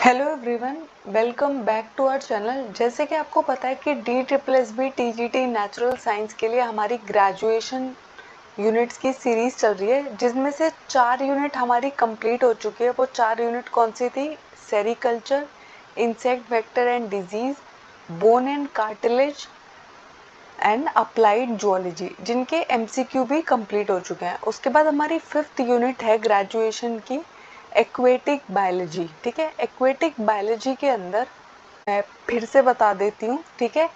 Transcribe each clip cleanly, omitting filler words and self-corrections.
Hello everyone, welcome back to our channel. जैसे कि आपको पता है कि DSSB TGT नेचुरल साइंस के लिए हमारी ग्रेजुएशन यूनिट्स की सीरीज चल रही है, जिसमें से 4 यूनिट हमारी कंप्लीट हो चुकी है। वो 4 यूनिट कौन सी थी? Sericulture, insect vector and disease, bone and cartilage and applied zoology, जिनके MCQ भी कंप्लीट हो चुके हैं। उसके बाद हमारी 5th यूनिट है ग्रेजुएशन की एक्वेटिक बायोलॉजी। ठीक है, एक्वेटिक बायोलॉजी के अंदर मैं फिर से बता देती हूँ। ठीक है,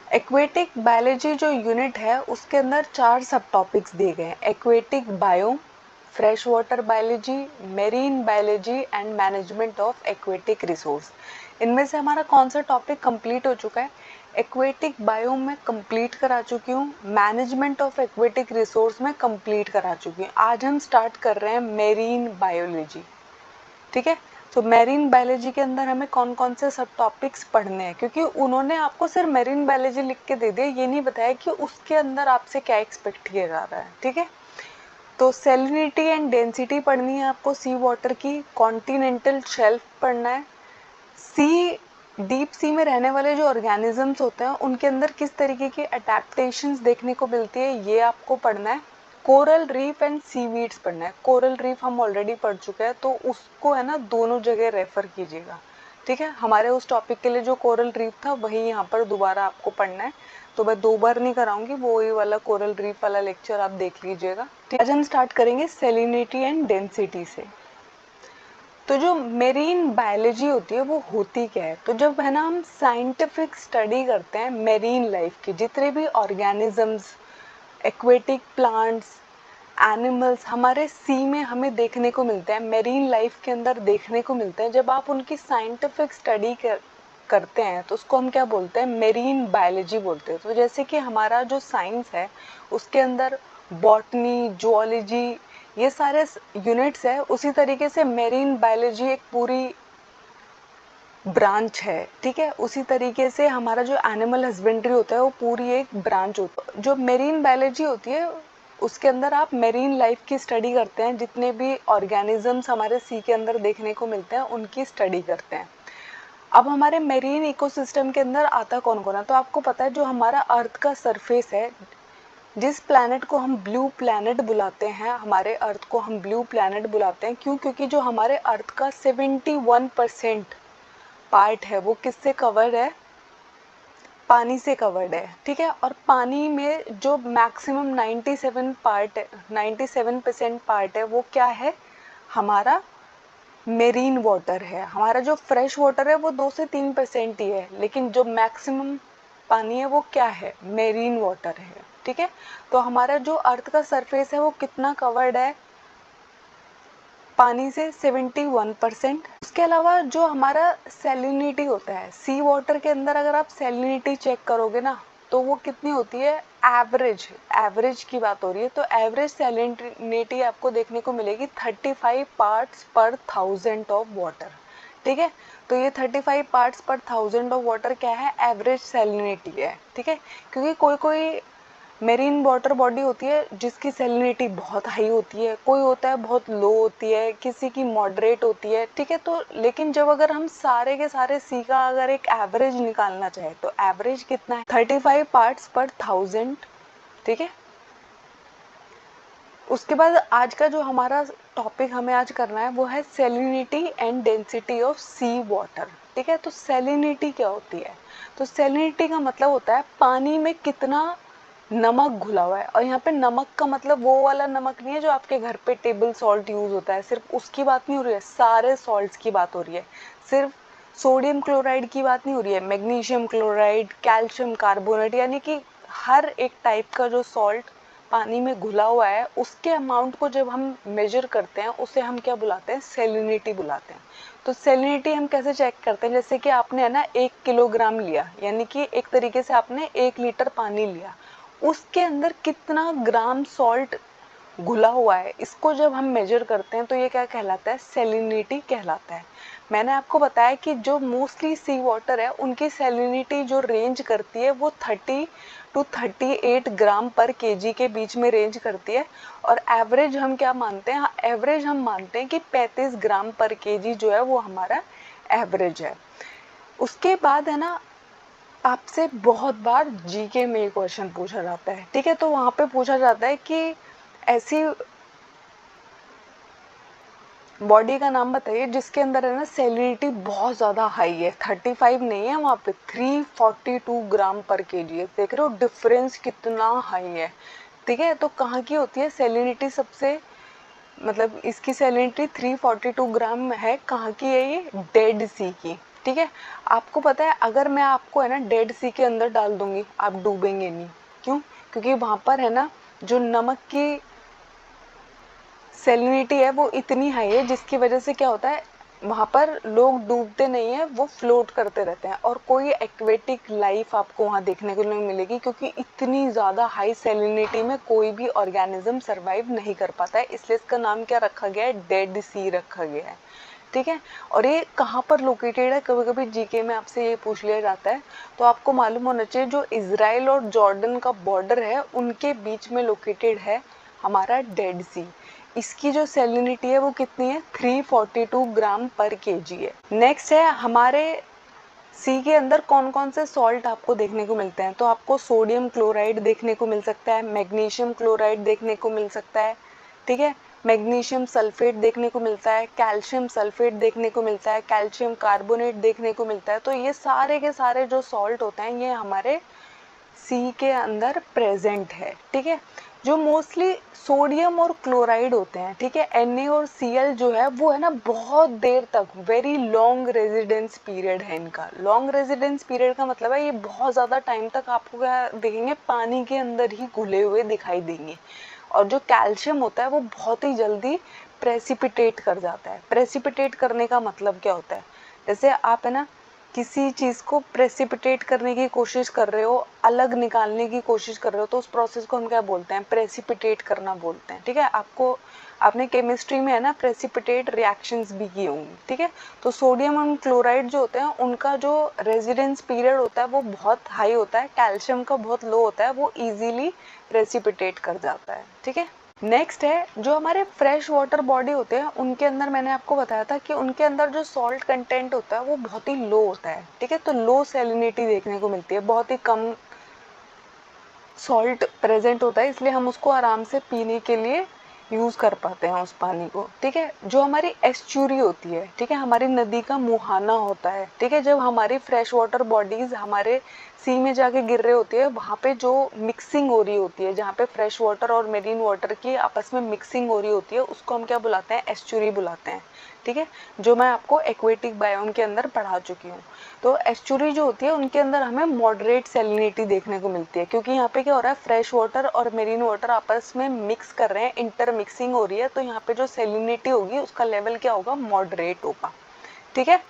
एक्वेटिक बायोलॉजी जो यूनिट है उसके अंदर 4 सब टॉपिक्स दिए गए हैं: aquatic biome, fresh water biology, marine biology and management of aquatic resource. इनमें से हमारा कौन सा टॉपिक कंप्लीट हो चुका है? एक्वेटिक बायोम में कंप्लीट करा चुकी हूँ, मैनेजमेंट ऑफ एक्वेटिक रिसोर्स में कंप्लीट करा चुकी हूँ। आज हम स्टार्ट कर रहे हैं मेरीन बायोलॉजी। ठीक है, तो मेरीन बायोलॉजी के अंदर हमें कौन कौन से सब टॉपिक्स पढ़ने हैं, क्योंकि उन्होंने आपको सिर्फ मेरीन बायोलॉजी लिख के दे दिया, ये नहीं बताया कि उसके अंदर आपसे क्या एक्सपेक्ट किया जा रहा है। ठीक है, तो सैलिनिटी एंड डेंसिटी पढ़नी है आपको सी वाटर की, कॉन्टिनेंटल शेल्फ पढ़ना है, सी डीप सी में रहने वाले जो ऑर्गेनिजम्स होते हैं उनके अंदर किस तरीके की अडेप्टेशंस देखने को मिलती है, ये आपको पढ़ना है। कोरल रीफ एंड सीवीड्स पढ़ना है। कोरल रीफ हम ऑलरेडी पढ़ चुके हैं, तो उसको है ना दोनों जगह रेफर कीजिएगा। ठीक है, हमारे उस टॉपिक के लिए जो कोरल रीफ था वही यहाँ पर दोबारा आपको पढ़ना है, तो मैं 2 बार नहीं कराऊंगी, वो वही वाला कोरल रीफ वाला लेक्चर आप देख लीजिएगा। आज हम स्टार्ट करेंगे सैलिनिटी एंड डेंसिटी से। तो जो मेरीन बायोलॉजी होती है वो होती क्या है? तो जब है ना हम साइंटिफिक स्टडी करते हैं मेरीन लाइफ की, जितने भी ऑर्गेनिजम्स, एक्वेटिक प्लांट्स, एनिमल्स हमारे सी में हमें देखने को मिलते हैं, मेरीन लाइफ के अंदर देखने को मिलते हैं, जब आप उनकी साइंटिफिक स्टडी करते हैं तो उसको हम क्या बोलते हैं? मेरीन बायोलॉजी बोलते हैं। तो जैसे कि हमारा जो साइंस है उसके अंदर बॉटनी, जूलॉजी, ये सारे यूनिट्स है, उसी तरीके से मेरीन बायोलॉजी एक पूरी ब्रांच है। ठीक है, उसी तरीके से हमारा जो एनिमल हस्बेंड्री होता है वो पूरी एक ब्रांच होता है। जो मेरीन बायोलॉजी होती है उसके अंदर आप मेरीन लाइफ की स्टडी करते हैं, जितने भी ऑर्गेनिजम्स हमारे सी के अंदर देखने को मिलते हैं उनकी स्टडी करते हैं। अब हमारे मेरीन इकोसिस्टम के अंदर आता कौन कौन है? तो आपको पता है जो हमारा अर्थ का सरफेस है, जिस प्लैनेट को हम ब्लू प्लैनेट बुलाते हैं, हमारे अर्थ को हम ब्लू प्लैनेट बुलाते हैं, क्यों? क्योंकि जो हमारे अर्थ का 71% पार्ट है वो किससे कवर्ड है? पानी से कवर्ड है। ठीक है, और पानी में जो मैक्सिमम 97% पार्ट है वो क्या है? हमारा मेरीन वाटर है। हमारा जो फ्रेश वाटर है वो 2 से 3% ही है, लेकिन जो मैक्सिमम पानी है वो क्या है? मेरीन वाटर है। ठीक है, तो हमारा जो अर्थ का सरफेस है वो कितना कवर्ड है पानी से? 71%। उसके अलावा जो हमारा सैलिनिटी होता है सी वाटर के अंदर, अगर आप सैलिनिटी चेक करोगे ना तो वो कितनी होती है? एवरेज की बात हो रही है, तो एवरेज सैलिनिटी आपको देखने को मिलेगी 35 पार्ट्स पर 1000 ऑफ वाटर। ठीक है, तो ये 35 पार्ट्स पर 1000 ऑफ वाटर क्या है? एवरेज सैलिनिटी है। ठीक है, क्योंकि कोई कोई मेरीन वाटर बॉडी होती है जिसकी सैलिनिटी बहुत हाई होती है, कोई होता है बहुत लो होती है, किसी की मॉडरेट होती है। ठीक है, तो लेकिन जब अगर हम सारे के सारे सी का अगर एक एवरेज निकालना चाहे तो एवरेज कितना है? 35 पार्ट्स पर 1000। ठीक है, उसके बाद आज का जो हमारा टॉपिक हमें आज करना है वो है salinity and density of sea water. ठीक है, तो सैलिनिटी क्या होती है? तो सैलिनिटी का मतलब होता है पानी में कितना नमक घुला हुआ है। और यहाँ पे नमक का मतलब वो वाला नमक नहीं है जो आपके घर पे टेबल सॉल्ट यूज होता है, सिर्फ उसकी बात नहीं हो रही है, सारे सॉल्ट्स की बात हो रही है। सिर्फ सोडियम क्लोराइड की बात नहीं हो रही है, मैग्नीशियम क्लोराइड, कैल्शियम कार्बोनेट, यानी कि हर एक टाइप का जो सॉल्ट पानी में घुला हुआ है उसके अमाउंट को जब हम मेजर करते हैं उसे हम क्या बुलाते हैं? सैलिनिटी बुलाते हैं। तो सैलिनिटी हम कैसे चेक करते हैं? जैसे कि आपने है ना 1 किलोग्राम लिया, यानी कि एक तरीके से आपने 1 लीटर पानी लिया, उसके अंदर कितना ग्राम सॉल्ट घुला हुआ है, इसको जब हम मेजर करते हैं तो ये क्या कहलाता है? सैलिनिटी कहलाता है। मैंने आपको बताया कि जो मोस्टली सी वाटर है उनकी सैलिनिटी जो रेंज करती है वो 30 टू 38 ग्राम पर केजी के बीच में रेंज करती है, और एवरेज हम क्या मानते हैं? एवरेज हम मानते हैं कि 35 ग्राम पर केजी जो है वो हमारा एवरेज है। उसके बाद है ना, आपसे बहुत बार जीके में क्वेश्चन पूछा जाता है, ठीक है। तो वहाँ पे पूछा जाता है कि ऐसी बॉडी का नाम बताइए जिसके अंदर है ना सैलिनिटी बहुत ज़्यादा हाई है, 35 नहीं है वहाँ पे, 342 ग्राम पर केजी है। देख रहे हो डिफरेंस कितना हाई है, ठीक है। तो कहाँ की होती है सैलिनिटी सबसे, मतलब इसकी सैलिनिटी 342 ग्राम है। कहाँ की है ये? डेड सी की, ठीक है। आपको पता है अगर मैं आपको है ना डेड सी के अंदर डाल दूंगी, आप डूबेंगे नहीं। क्यों? क्योंकि वहाँ पर है ना जो नमक की सैलिनिटी है वो इतनी हाई है, जिसकी वजह से क्या होता है वहाँ पर लोग डूबते नहीं है, वो फ्लोट करते रहते हैं, और कोई एक्वेटिक लाइफ आपको वहाँ देखने को नहीं मिलेगी, क्योंकि इतनी ज़्यादा हाई सैलिनिटी में कोई भी ऑर्गेनिज्म सरवाइव नहीं कर पाता है। इसलिए इसका नाम क्या रखा गया है? डेड सी रखा गया है, ठीक है। और ये कहाँ पर लोकेटेड है? कभी कभी जीके में आपसे ये पूछ लिया जाता है, तो आपको मालूम होना चाहिए जो इजराइल और जॉर्डन का बॉर्डर है उनके बीच में लोकेटेड है हमारा डेड सी। इसकी जो सैलिनिटी है वो कितनी है? 342 ग्राम पर केजी है। नेक्स्ट है हमारे सी के अंदर कौन कौन से सॉल्ट आपको देखने को मिलते हैं। तो आपको सोडियम क्लोराइड देखने को मिल सकता है, मैग्नीशियम क्लोराइड देखने को मिल सकता है, ठीक है। मैग्नीशियम सल्फेट देखने को मिलता है, कैल्शियम सल्फेट देखने को मिलता है, कैल्शियम कार्बोनेट देखने को मिलता है। तो ये सारे के सारे जो सॉल्ट होते हैं ये हमारे सी के अंदर प्रेजेंट है, ठीक है। जो मोस्टली सोडियम और क्लोराइड होते हैं, ठीक है, Na और Cl जो है वो है ना बहुत देर तक, वेरी लॉन्ग रेजिडेंस पीरियड है इनका। लॉन्ग रेजिडेंस पीरियड का मतलब है ये बहुत ज़्यादा टाइम तक आपको क्या देखेंगे, पानी के अंदर ही घुले हुए दिखाई देंगे। और जो कैल्शियम होता है वो बहुत ही जल्दी प्रेसिपिटेट कर जाता है। प्रेसिपिटेट करने का मतलब क्या होता है? जैसे आप है ना किसी चीज़ को प्रेसिपिटेट करने की कोशिश कर रहे हो, अलग निकालने की कोशिश कर रहे हो, तो उस प्रोसेस को हम क्या बोलते हैं? प्रेसिपिटेट करना बोलते हैं, ठीक है। आपने केमिस्ट्री में है ना प्रेसिपिटेट रिएक्शंस भी की होंगी, ठीक है। तो सोडियम और क्लोराइड जो होते हैं उनका जो रेजिडेंस पीरियड होता है वो बहुत हाई होता है, कैल्शियम का बहुत लो होता है, वो इजीली प्रेसिपिटेट कर जाता है, ठीक है। नेक्स्ट है जो हमारे फ्रेश वाटर बॉडी होते हैं उनके अंदर मैंने आपको बताया था कि उनके अंदर जो सॉल्ट कंटेंट होता है वो बहुत ही लो होता है, ठीक है। तो लो सैलिनिटी देखने को मिलती है, बहुत ही कम सॉल्ट प्रेजेंट होता है, इसलिए हम उसको आराम से पीने के लिए यूज़ कर पाते हैं उस पानी को, ठीक है। जो हमारी एस्चुरी होती है, ठीक है, हमारी नदी का मुहाना होता है, ठीक है। जब हमारी फ्रेश वाटर बॉडीज हमारे सी में जाके गिर रही होती है, वहाँ पे जो मिक्सिंग हो रही होती है, जहाँ पे फ्रेश वाटर और मेरीन वाटर की आपस में मिक्सिंग हो रही होती है, उसको हम क्या बुलाते हैं? एस्चुरी बुलाते हैं, ठीक है। जो मैं आपको एक्वेटिक बायोम के अंदर पढ़ा चुकी हूँ। तो एस्चुरी जो होती है उनके अंदर हमें मॉडरेट सैलिनिटी देखने को मिलती है, क्योंकि यहाँ पे क्या हो रहा है, फ्रेश वाटर और मेरीन वाटर आपस में मिक्स कर रहे हैं, इंटर मिक्सिंग हो रही है, तो यहाँ पे जो सैलिनिटी होगी उसका लेवल क्या होगा? मॉडरेट होगा, ठीक है।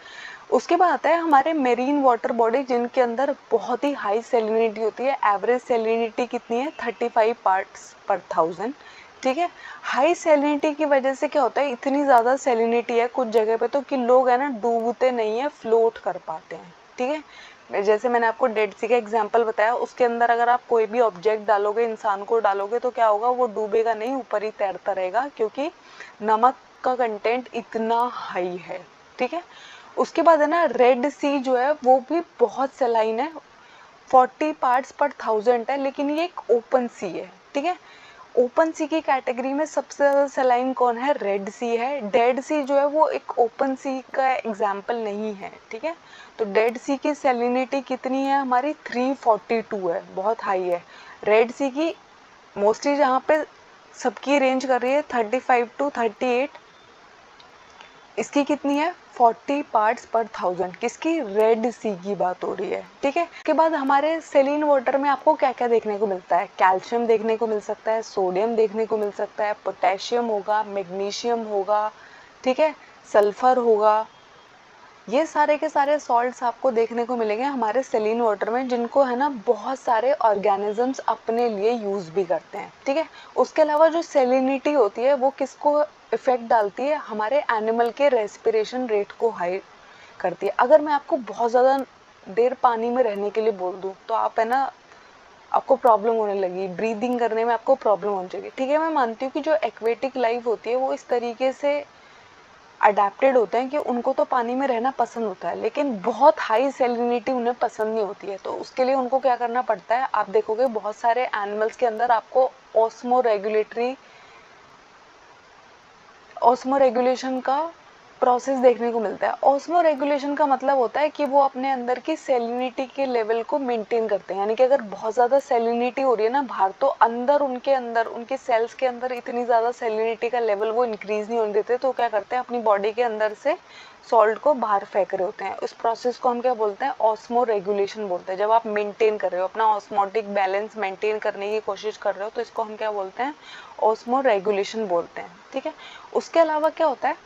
उसके बाद आता है हमारे मेरीन वाटर बॉडी जिनके अंदर बहुत ही हाई सैलिनिटी होती है। एवरेज सैलिनिटी कितनी है? 35 पार्ट्स पर 1000, ठीक है। हाई सैलिनिटी की वजह से क्या होता है, इतनी ज़्यादा सैलिनिटी है कुछ जगह पे तो कि लोग है ना डूबते नहीं है, फ्लोट कर पाते हैं, ठीक है। जैसे मैंने आपको डेड सी का एग्जांपल बताया, उसके अंदर अगर आप कोई भी ऑब्जेक्ट डालोगे, इंसान को डालोगे, तो क्या होगा? वो डूबेगा नहीं, ऊपर ही तैरता रहेगा, क्योंकि नमक का कंटेंट इतना हाई है, ठीक है। उसके बाद है ना रेड सी जो है वो भी बहुत सलाइन है, 40 पार्ट्स पर 1000 है, लेकिन ये एक ओपन सी है, ठीक है। ओपन सी की कैटेगरी में सबसे ज़्यादा सलाइन कौन है? रेड सी है। डेड सी जो है वो एक ओपन सी का एग्जाम्पल नहीं है, ठीक है। तो डेड सी की सैलिनिटी कितनी है हमारी? 342 है, बहुत हाई है। रेड सी की मोस्टली जहाँ पे सबकी रेंज कर रही है 35 to 38, इसकी कितनी है? 40 पार्ट्स पर 1000। किसकी? रेड सी की बात हो रही है, ठीक है। उसके बाद हमारे सेलिन वाटर में आपको क्या क्या देखने को मिलता है? कैल्शियम देखने को मिल सकता है, सोडियम देखने को मिल सकता है, पोटेशियम होगा, मैग्नीशियम होगा, ठीक है, सल्फर होगा। ये सारे के सारे सॉल्ट्स आपको देखने को मिलेंगे हमारे सेलिन वाटर में, जिनको है ना बहुत सारे ऑर्गेनिजम्स अपने लिए यूज़ भी करते हैं, ठीक है। उसके अलावा जो सेलिनिटी होती है वो किसको इफेक्ट डालती है? हमारे एनिमल के रेस्पिरेशन रेट को हाई करती है। अगर मैं आपको बहुत ज़्यादा देर पानी में रहने के लिए बोल दूँ तो आप है ना आपको प्रॉब्लम होने लगी, ब्रीदिंग करने में आपको प्रॉब्लम होनी चाहिए, ठीक है। मैं मानती हूँ कि जो एक्वेटिक लाइफ होती है वो इस तरीके से अडेप्टेड होते हैं कि उनको तो पानी में रहना पसंद होता है, लेकिन बहुत हाई सैलिनिटी उन्हें पसंद नहीं होती है। तो उसके लिए उनको क्या करना पड़ता है, आप देखोगे बहुत सारे एनिमल्स के अंदर आपको ऑस्मो रेगुलेशन का प्रोसेस देखने को मिलता है। ऑस्मो रेगुलेशन का मतलब होता है कि वो अपने अंदर की सैलिनिटी के लेवल को मेंटेन करते हैं, यानी कि अगर बहुत ज़्यादा सैलिनिटी हो रही है ना बाहर, तो अंदर उनके सेल्स के अंदर इतनी ज़्यादा सैलिनिटी का लेवल वो इंक्रीज नहीं होने देते, तो क्या करते हैं अपनी बॉडी के अंदर से सॉल्ट को बाहर फेंक रहे होते हैं। उस प्रोसेस को हम क्या बोलते हैं, ऑस्मो रेगुलेशन बोलते हैं। जब आप मेंटेन कर रहे हो अपना ऑस्मोटिक बैलेंस मेंटेन करने की कोशिश कर रहे हो, तो इसको हम क्या बोलते हैं, ऑस्मो रेगुलेशन बोलते हैं। ठीक है, उसके अलावा क्या होता है,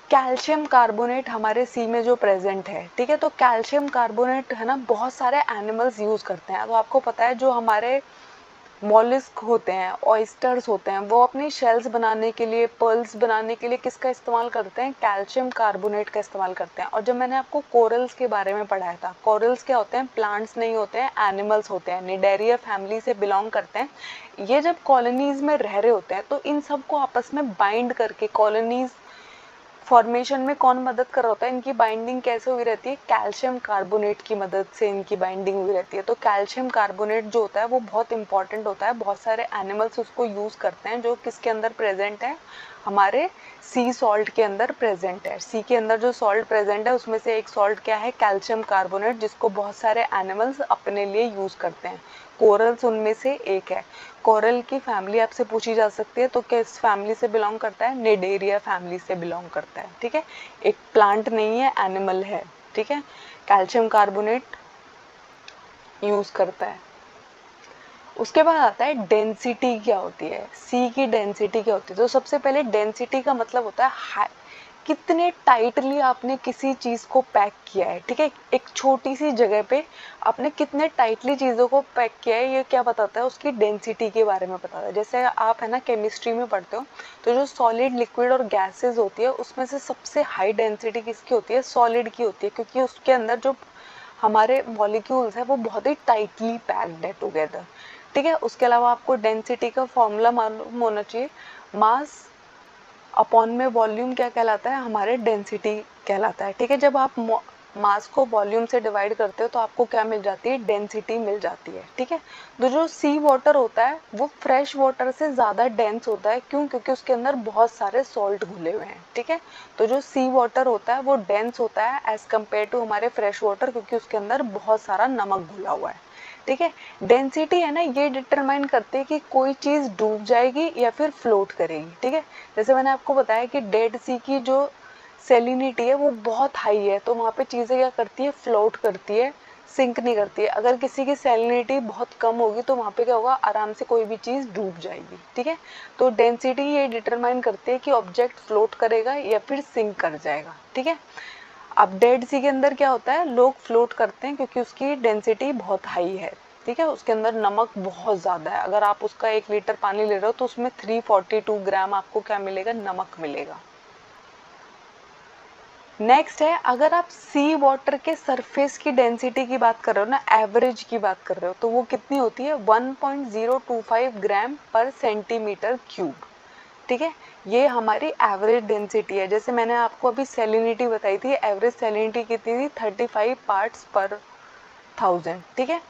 कैल्शियम कार्बोनेट हमारे सी में जो प्रेजेंट है। ठीक है, तो कैल्शियम कार्बोनेट है ना बहुत सारे एनिमल्स यूज करते हैं। तो आपको पता है जो हमारे मॉलिस्क होते हैं, ऑयस्टर्स होते हैं, वो अपनी शेल्स बनाने के लिए, पर्ल्स बनाने के लिए किसका इस्तेमाल करते हैं, कैल्शियम कार्बोनेट का इस्तेमाल करते हैं। और जब मैंने आपको कोरल्स के बारे में पढ़ाया था, कोरल्स क्या होते हैं, प्लांट्स नहीं होते हैं, एनिमल्स होते हैं, निडेरिया फैमिली से बिलोंग करते हैं। ये जब कॉलोनीज में रह रहे होते हैं तो इन सबको आपस में बाइंड करके कॉलोनीज फॉर्मेशन में कौन मदद कर रहा होता है, इनकी बाइंडिंग कैसे हुई रहती है, कैल्शियम कार्बोनेट की मदद से इनकी बाइंडिंग हुई रहती है। तो कैल्शियम कार्बोनेट जो होता है वो बहुत इंपॉर्टेंट होता है, बहुत सारे एनिमल्स उसको यूज करते हैं, जो किसके अंदर प्रेजेंट है, हमारे सी सॉल्ट के अंदर प्रेजेंट है। सी के अंदर जो सॉल्ट प्रेजेंट है उसमें से एक सॉल्ट क्या है, कैल्शियम कार्बोनेट, जिसको बहुत सारे एनिमल्स अपने लिए यूज करते हैं। कोरल्स उनमें से एक है। कोरल की फैमिली आपसे पूछी जा सकती है, तो किस फैमिली से बिलोंग करता है, निडेरिया फैमिली से बिलोंग करता है। ठीक है, एक प्लांट नहीं है, एनिमल है। ठीक है, कैल्शियम कार्बोनेट यूज करता है। उसके बाद आता है डेंसिटी क्या होती है, सी की डेंसिटी क्या होती है। तो सबसे पहले डेंसिटी का मतलब होता है कितने टाइटली आपने किसी चीज को पैक किया है। ठीक है, एक छोटी सी जगह पे आपने कितने टाइटली चीजों को पैक किया है, ये क्या बताता है, उसकी डेंसिटी के बारे में बताता है। जैसे आप है ना केमिस्ट्री में पढ़ते हो, तो जो सॉलिड, लिक्विड और गैसेस होती है उसमें से सबसे हाई डेंसिटी किसकी होती है, सॉलिड की होती है, क्योंकि उसके अंदर जो हमारे मॉलिक्यूल्स है वो बहुत ही टाइटली पैक्ड है टुगेदर। ठीक है, उसके अलावा आपको डेंसिटी का फॉर्मूला मालूम होना चाहिए, मास अपॉन में वॉल्यूम क्या कहलाता है, हमारे डेंसिटी कहलाता है। ठीक है, जब आप मास को वॉल्यूम से डिवाइड करते हो तो आपको क्या मिल जाती है, डेंसिटी मिल जाती है। ठीक है, तो जो सी वाटर होता है वो फ्रेश वाटर से ज़्यादा डेंस होता है, क्यों, क्योंकि उसके अंदर बहुत सारे सॉल्ट घुले हुए हैं। ठीक है, तो जो सी वाटर होता है वो डेंस होता है एज कम्पेयर टू हमारे फ्रेश वाटर, क्योंकि उसके अंदर बहुत सारा नमक घुला हुआ है। ठीक है, डेंसिटी है ना ये डिटरमाइन करती है कि कोई चीज़ डूब जाएगी या फिर फ्लोट करेगी। ठीक है, जैसे मैंने आपको बताया कि डेड सी की जो सेलिनिटी है वो बहुत हाई है, तो वहाँ पे चीज़ें क्या करती है, फ्लोट करती है, सिंक नहीं करती है। अगर किसी की सेलिनिटी बहुत कम होगी तो वहाँ पे क्या होगा, आराम से कोई भी चीज़ डूब जाएगी। ठीक है, तो डेंसिटी ये डिटरमाइन करती है कि ऑब्जेक्ट फ्लोट करेगा या फिर सिंक कर जाएगा। ठीक है, अब डेड सी के अंदर क्या होता है, लोग फ्लोट करते हैं क्योंकि उसकी डेंसिटी बहुत हाई है। ठीक है, उसके अंदर नमक बहुत ज़्यादा है। अगर आप उसका 1 लीटर पानी ले रहे हो तो उसमें 342 ग्राम आपको क्या मिलेगा, नमक मिलेगा। नेक्स्ट है, अगर आप सी वाटर के सरफेस की डेंसिटी की बात कर रहे हो ना, एवरेज की बात कर रहे हो, तो वो कितनी होती है, 1.025 ग्राम पर सेंटीमीटर क्यूब। ठीक है, ये हमारी एवरेज डेंसिटी है। जैसे मैंने आपको अभी सेलिनिटी बताई थी, एवरेज सेलिनिटी कितनी थी, 35 पार्ट्स पर 1000। ठीक है,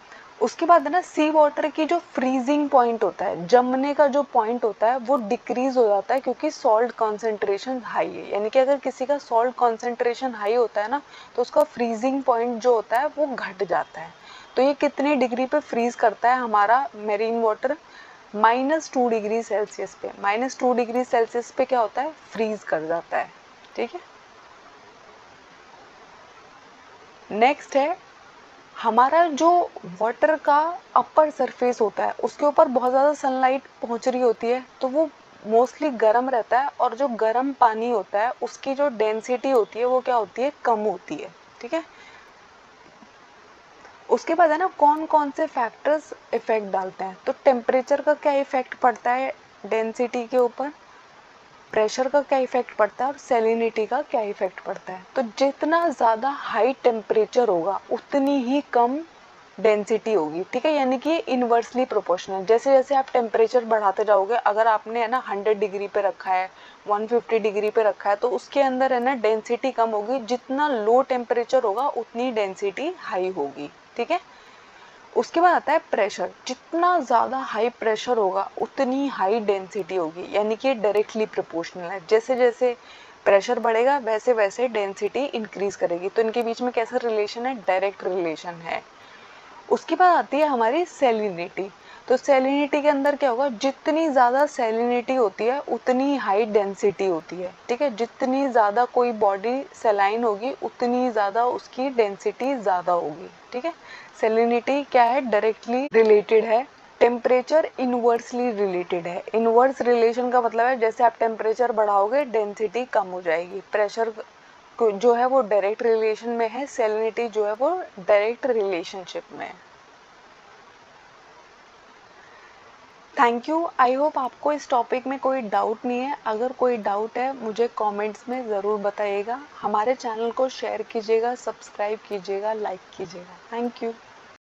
उसके बाद है ना सी वाटर की जो फ्रीजिंग पॉइंट होता है, जमने का जो पॉइंट होता है वो डिक्रीज हो जाता है, क्योंकि सॉल्ट कॉन्सेंट्रेशन हाई है। यानी कि अगर किसी का सॉल्ट कॉन्सेंट्रेशन हाई होता है ना, तो उसका फ्रीजिंग पॉइंट जो होता है वो घट जाता है। तो ये कितनी डिग्री पे फ्रीज करता है हमारा मेरीन वाटर, -2 डिग्री सेल्सियस पे। -2 डिग्री सेल्सियस पे क्या होता है, फ्रीज कर जाता है। ठीक है, नेक्स्ट है, हमारा जो वाटर का अपर सरफेस होता है उसके ऊपर बहुत ज़्यादा सनलाइट पहुंच रही होती है, तो वो मोस्टली गर्म रहता है, और जो गर्म पानी होता है उसकी जो डेंसिटी होती है वो क्या होती है, कम होती है। ठीक है, उसके बाद है ना कौन कौन से फैक्टर्स इफेक्ट डालते हैं, तो टेम्परेचर का क्या इफेक्ट पड़ता है डेंसिटी के ऊपर, प्रेशर का क्या इफेक्ट पड़ता है, और सेलिनिटी का क्या इफेक्ट पड़ता है। तो जितना ज़्यादा हाई टेम्परेचर होगा उतनी ही कम डेंसिटी होगी, ठीक है, यानी कि इन्वर्सली प्रोपोर्शनल। जैसे जैसे आप टेम्परेचर बढ़ाते जाओगे, अगर आपने है ना 100 डिग्री पे रखा है, 150 डिग्री पे रखा है, तो उसके अंदर है ना डेंसिटी कम होगी। जितना लो टेम्परेचर होगा उतनी डेंसिटी हाई होगी, ठीक है। उसके बाद आता है प्रेशर। जितना ज़्यादा हाई प्रेशर होगा उतनी हाई डेंसिटी होगी, यानी कि डायरेक्टली प्रोपोर्शनल है। जैसे जैसे प्रेशर बढ़ेगा वैसे वैसे डेंसिटी इंक्रीज करेगी। तो इनके बीच में कैसा रिलेशन है? डायरेक्ट रिलेशन है। उसके बाद आती है हमारी सैलिनिटी। तो सैलिनिटी के अंदर क्या होगा? जितनी ज़्यादा सैलिनिटी होती है उतनी हाई डेंसिटी होती है, ठीक है। जितनी ज़्यादा कोई बॉडी सैलाइन होगी उतनी ज़्यादा उसकी डेंसिटी ज़्यादा होगी, ठीक है। सैलिनिटी क्या है? डायरेक्टली रिलेटेड है। टेम्परेचर इनवर्सली रिलेटेड है। इनवर्स रिलेशन का मतलब है जैसे आप टेम्परेचर बढ़ाओगे डेंसिटी कम हो जाएगी। प्रेशर जो है वो डायरेक्ट रिलेशन में है, सैलिनिटी जो है वो डायरेक्ट रिलेशनशिप में है। Thank you. आई होप आपको इस टॉपिक में कोई डाउट नहीं है। अगर कोई डाउट है मुझे कमेंट्स में ज़रूर बताइएगा। हमारे चैनल को शेयर कीजिएगा, सब्सक्राइब कीजिएगा, लाइक कीजिएगा। Thank you.